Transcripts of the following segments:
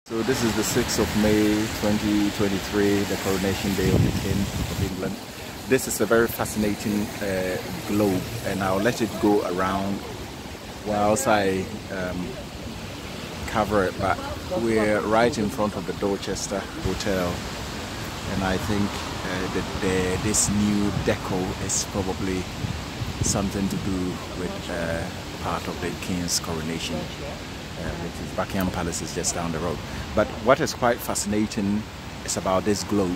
So this is the 6th of May 2023, the coronation day of the King of England. This is a very fascinating globe, and I'll let it go around whilst I cover it, but we're right in front of the Dorchester Hotel, and I think this new deco is probably something to do with part of the King's coronation, which is Buckingham Palace is just down the road. But what is quite fascinating is about this globe,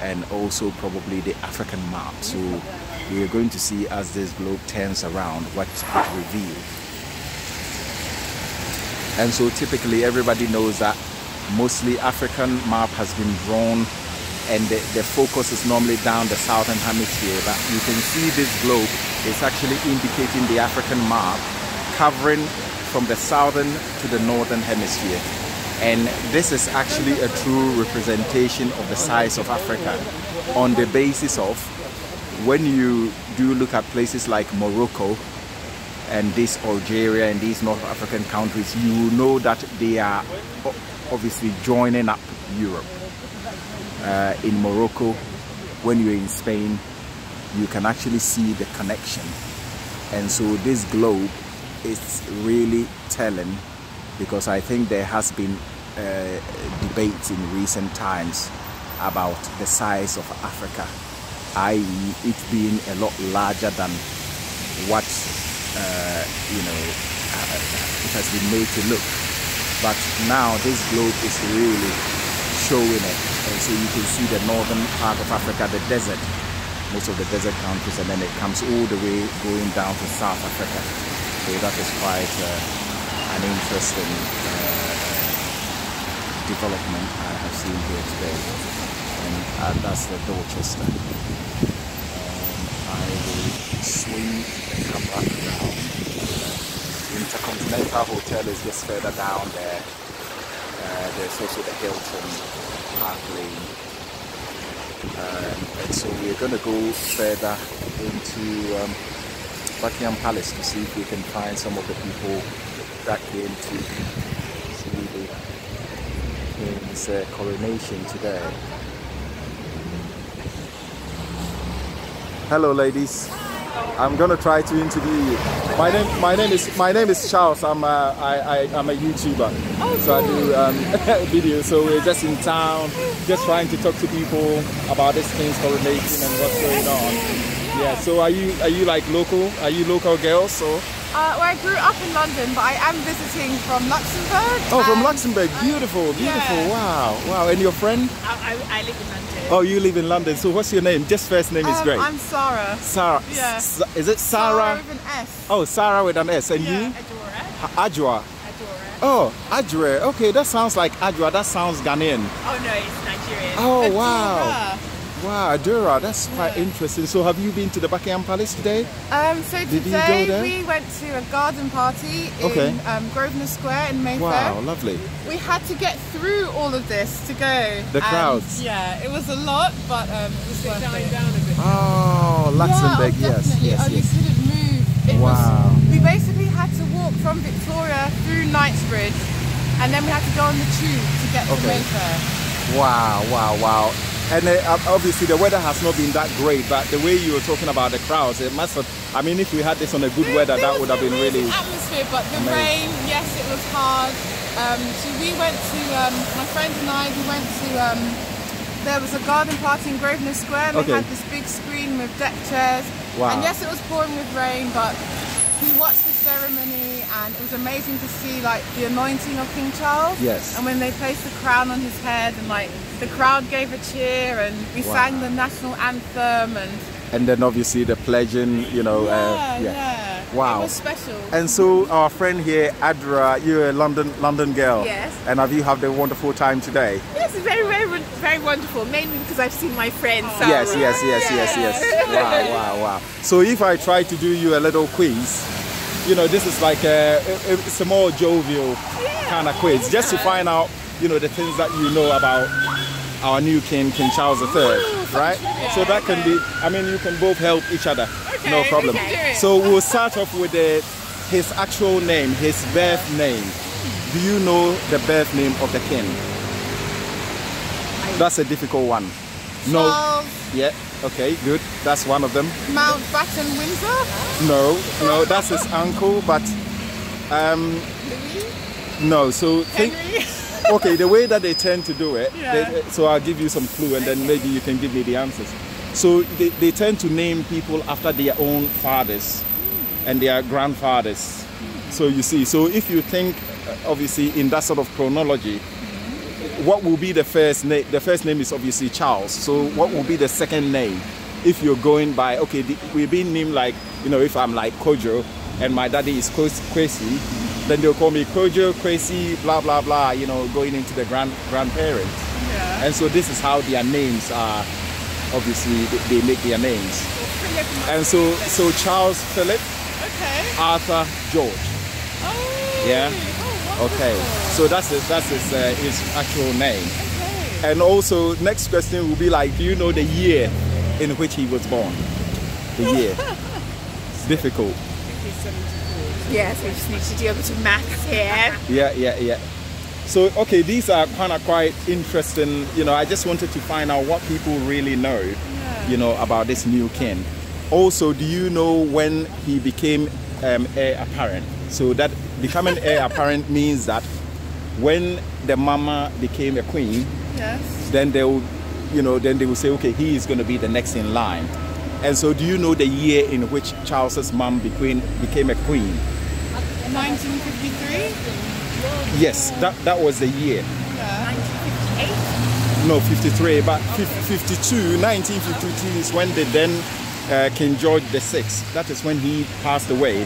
and also probably the African map. So we are going to see, as this globe turns around, what it reveals. And so typically everybody knows that mostly African map has been drawn, and the focus is normally down the southern hemisphere, but you can see this globe is actually indicating the African map covering from the southern to the northern hemisphere. And this is actually a true representation of the size of Africa, on the basis of, when you do look at places like Morocco and this Algeria and these North African countries, you know that they are obviously joining up Europe. In Morocco, when you're in Spain, you can actually see the connection. And so this globe is really telling, because I think there has been debates in recent times about the size of Africa, i.e. it being a lot larger than what it has been made to look. But now this globe is really showing it, and so you can see the northern part of Africa, the desert, most of the desert countries, and then it comes all the way going down to South Africa. So that is quite an interesting development I have seen here today, and that's the Dorchester. I will swing the camera around. Intercontinental Hotel is just further down there. There's also the Hilton Park Lane, and so we're going to go further into Buckingham Palace to see if we can find some of the people that came to see the King's coronation today. Hello, ladies. I'm gonna try to interview you. My name is Charles. I'm a YouTuber. Oh, so cool. I do videos. So we're just in town, just trying to talk to people about this King's coronation and what's going on. Yeah. So are you like local? Are you local girls or? Well, I grew up in London, but I am visiting from Luxembourg. Oh, from Luxembourg. Beautiful, beautiful. Yeah. Wow, wow. And your friend? I live in London. Oh, you live in London. So what's your name? Just first name is great. I'm Sarah. Sarah. Yeah. Is it Sarah? Sarah with an S. Oh, Sarah with an S. And yeah. you? Adura. Adura. Adura. Oh, Adura. Okay, that sounds like Adura. That sounds Ghanaian. Oh no, it's Nigerian. Oh, Adura. Wow. Wow, Adoral, that's quite interesting. So have you been to the Buckingham Palace today? So today we went to a garden party in Grosvenor Square in Mayfair. Wow, lovely. We had to get through all of this to go. The crowds. Yeah, it was a lot, but it was worth it. Down a bit. Oh, Luxembourg, yeah, yes. You couldn't move. It wow. We basically had to walk from Victoria through Knightsbridge, and then we had to go on the tube to get to Mayfair. Wow, wow, wow. And obviously the weather has not been that great, but the way you were talking about the crowds, it must have, I mean, if we had this on a good weather, that would have been really atmosphere, but the rain, yes, it was hard. So we went to, my friends and I, we went to, there was a garden party in Grosvenor Square, and they had this big screen with deck chairs. Wow. And yes, it was pouring with rain, but we watched the ceremony, and it was amazing to see like the anointing of King Charles. Yes. And when they placed the crown on his head, and like the crowd gave a cheer, and we sang the national anthem, and then obviously the pledging, you know. Wow. It was special. And so our friend here, Adura, you're a London girl. Yes. And have you had a wonderful time today? Yes, very, very, very wonderful. Mainly because I've seen my friends. So. Yes. Wow. So if I try to do you a little quiz, you know, this is like it's a more jovial kind of quiz, just to find out, you know, the things that you know about our new King Charles III, right? So that can be, I mean, you can both help each other, no problem. So we'll start off with his actual name, his birth name. do you know the birth name of the king? That's a difficult one. No. Charles. Yeah. Okay. Good. That's one of them. Mountbatten Windsor. No. That's his uncle, but Louis. no. So Henry. Okay. The way that they tend to do it. Yeah. So I'll give you some clue, and then maybe you can give me the answers. So they tend to name people after their own fathers and their grandfathers. So you see. So if you think, obviously, in that sort of chronology. What will be the first name? The first name is obviously Charles. So what will be the second name? If you're going by, okay, we've been named like, you know, if I'm like Kojo and my daddy is Kwesi, then they'll call me Kojo, Kwesi, blah, blah, blah, you know, going into the grandparents. Yeah. And so this is how their names are, obviously, they make their names. And so Charles Philip, okay. Arthur George. Oh, yeah. Oh, okay. So that's his actual name. Okay. And also, next question will be like, do you know the year in which he was born? The year. It's difficult. Yes, we just need to do a bit of maths here. Yeah. So, okay, these are quite interesting. You know, I just wanted to find out what people really know, you know, about this new king. Also, do you know when he became heir apparent? So that becoming heir apparent means that when the mama became a queen, yes. then they will, you know, then they will say, okay, he is going to be the next in line. And so, do you know the year in which Charles's mom became a queen? 1953. Yes, that was the year. Yeah. 1958. No, 53, but 1952 is when they then King George VI. That is when he passed away.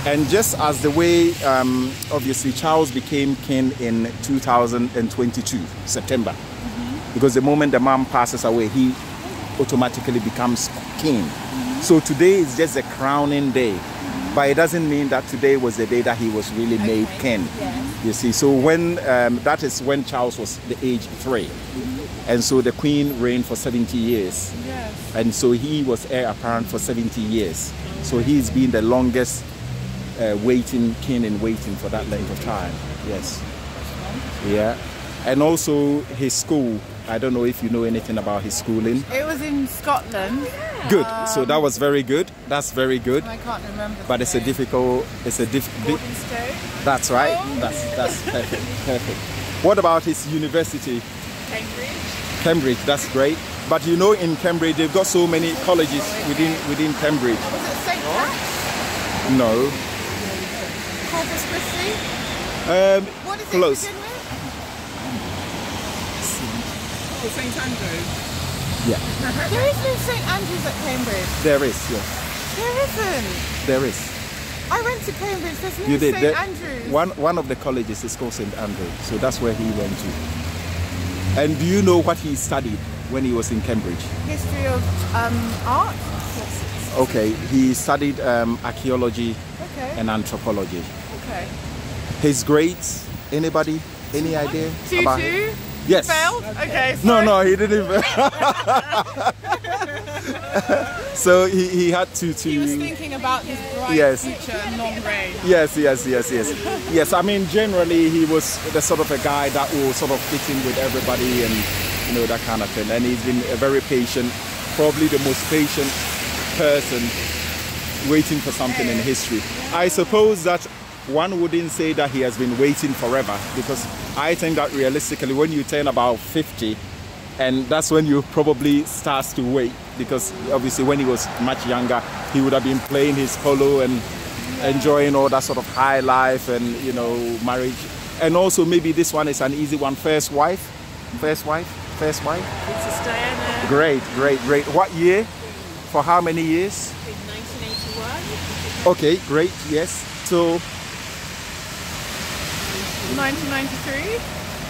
And just as the way, obviously, Charles became king in 2022, September. Because the moment the mom passes away, he automatically becomes king. So today is just a crowning day. But it doesn't mean that today was the day that he was really made king. Yes. You see, so when that is when Charles was the age 3. And so the queen reigned for 70 years. Yes. And so he was heir apparent for 70 years. So he's been the longest king in waiting for that length of time. Yes. Yeah. And also his school. I don't know if you know anything about his schooling. It was in Scotland. Good. So that was very good. That's very good. I can't remember. But it's a difficult. Gordonstowe. That's right. Oh. That's perfect. Perfect. What about his university? Cambridge. That's great. But you know, in Cambridge, they've got so many colleges within Cambridge. Was it St. Pat's? No. Corpus Christi? What is Close. it begin with? St. Andrews. Yeah. There is no St. Andrews at Cambridge. There is. Yes. There isn't. There is. I went to Cambridge. There's no You did. St. Andrews. One of the colleges is called St. Andrew. So that's where he went to. And do you know what he studied when he was in Cambridge? History of art. Okay. He studied archaeology Okay. and anthropology. Okay. His grades. Anybody? Any idea about him? 2-2. Yes. Failed? Okay. No, sorry. he didn't. So he had to. He was thinking about his bright Yes. future non-reign. Yes. Yes, I mean, generally he was the sort of a guy that will sort of fit in with everybody and, you know, that kind of thing. And he's been a very patient, probably the most patient person waiting for something in history. I suppose that one wouldn't say that he has been waiting forever, because I think that realistically when you turn about 50, and that's when you probably start to wait, because obviously when he was much younger, he would have been playing his polo and enjoying all that sort of high life and, you know, marriage. And also maybe this one is an easy one. First wife. Princess Diana. Great. What year? For how many years? In 1981. Okay, great, yes. So 1993?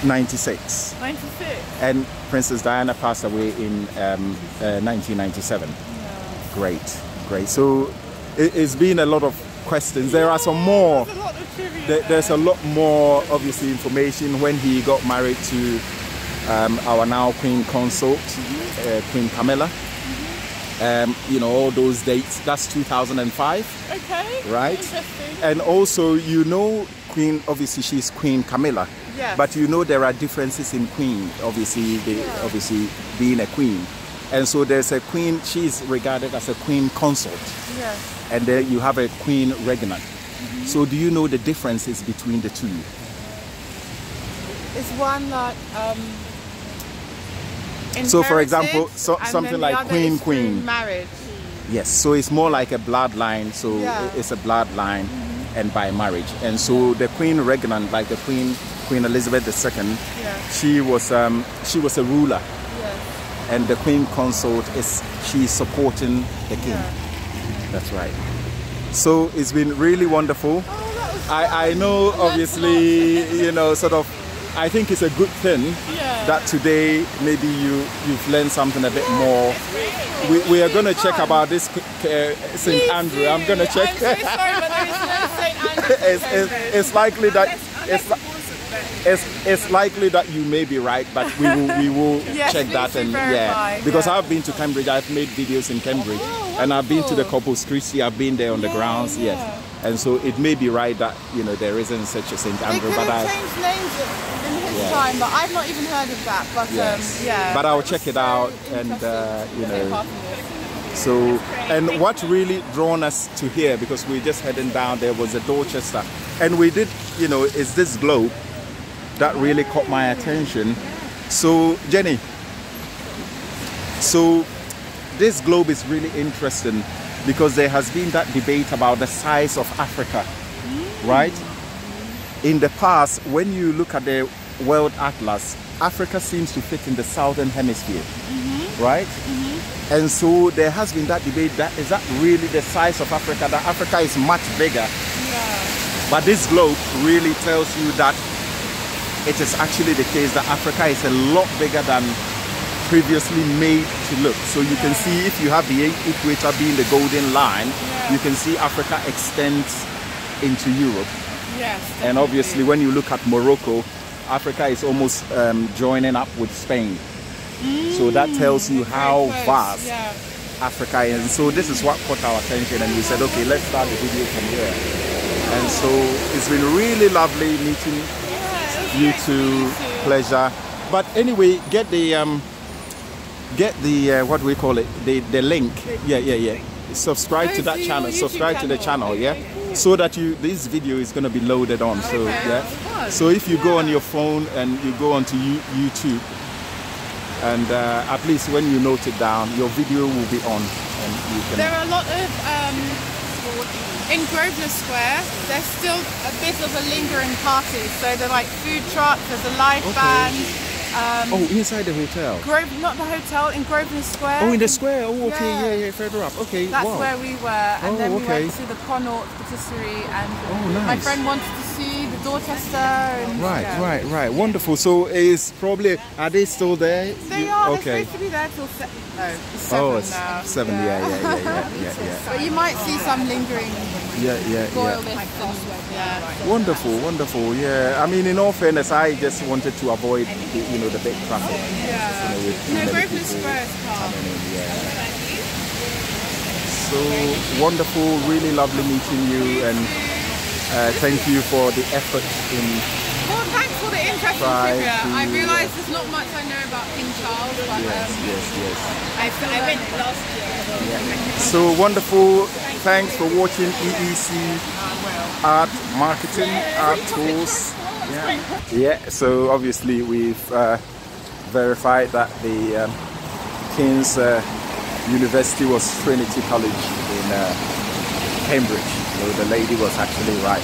96. 96. And Princess Diana passed away in 1997. Great. So it's been a lot of questions. There are some more. There's a lot of trivia. There's a lot more, obviously, information when he got married to our now Queen Consort, Queen Camilla. You know, all those dates. That's 2005. Okay. Right. Interesting. And also, you know, Queen, obviously she's Queen Camilla. Yes. But you know there are differences in queen, obviously, obviously being a queen. And so there's a queen, she's regarded as a queen consort. Yes. And then you have a queen regnant. So do you know the differences between the two? Is one like so for example, and something then like the other is queen. through marriage. Yes, so it's more like a bloodline, so it's a bloodline and by marriage. And so the queen regnant, like the Queen Elizabeth II, she was a ruler. Yes. And the queen consort she's supporting the king. That's right. So it's been really wonderful. Oh, that was I know, obviously, you know, sort of, I think it's a good thing that today maybe you've learned something a bit more. We are going to check about this St. Andrew. I'm going to check. I'm so sorry, but there is no St. Andrew. It's likely that it's likely that you may be right, but we will yes, check that and verify, because I've been to Cambridge. I've made videos in Cambridge, and I've been to the Corpus Christi. I've been there on the grounds. Yes, and so it may be right that there isn't such a St. Andrew. They could but have changed names in his time, but I've not even heard of that. But but I'll check it out, and So, and what really drawn us to here, because we're just heading down, there was a Dorchester, and we did, is this globe that really caught my attention. So, Jenny, so this globe is really interesting because there has been that debate about the size of Africa, right? In the past, when you look at the World Atlas, Africa seems to fit in the southern hemisphere, right? And so there has been that debate, that is that really the size of Africa, that Africa is much bigger. But this globe really tells you that it is actually the case that Africa is a lot bigger than previously made to look. So you can see, if you have the equator being the golden line, you can see Africa extends into Europe. Yes, and obviously when you look at Morocco, Africa is almost joining up with Spain. So that tells you how vast Africa is. And so this is what caught our attention, and we said, okay, let's start the video from here. And so it's been really lovely meeting you two. Pleasure. But anyway, get the what do we call it? The link. Yeah. Subscribe to that channel. Subscribe to the channel. So that this video is going to be loaded on. So So if you go on your phone and you go onto YouTube, and at least when you note it down, your video will be on. And you can... There are a lot of in Grosvenor Square. There's still a bit of a lingering party. So they're like food trucks. There's a live band. Inside the hotel? Not the hotel, in Grosvenor Square. Oh, in the square? Oh, okay, yeah, further up. Okay, that's where we were. And then we went to the Connaught Patisserie, and nice. My friend wanted to see the Dorchester. And, right. Wonderful. So is probably, are they still there? They are. They're supposed to be there till 7 now. 7, yeah. But you might see some lingering. Wonderful. Yeah. I mean, in all fairness, I just wanted to avoid the big traffic. Grosvenor Square is calm. So wonderful, really lovely meeting you, and thank you for the effort in. Well, thanks for the interesting trivia. I realise there's not much I know about King Charles, but yes. I went last year. So wonderful. Thanks for watching EEC Art Marketing, Art Tools. So obviously we've verified that the King's University was Trinity College in Cambridge. So the lady was actually right.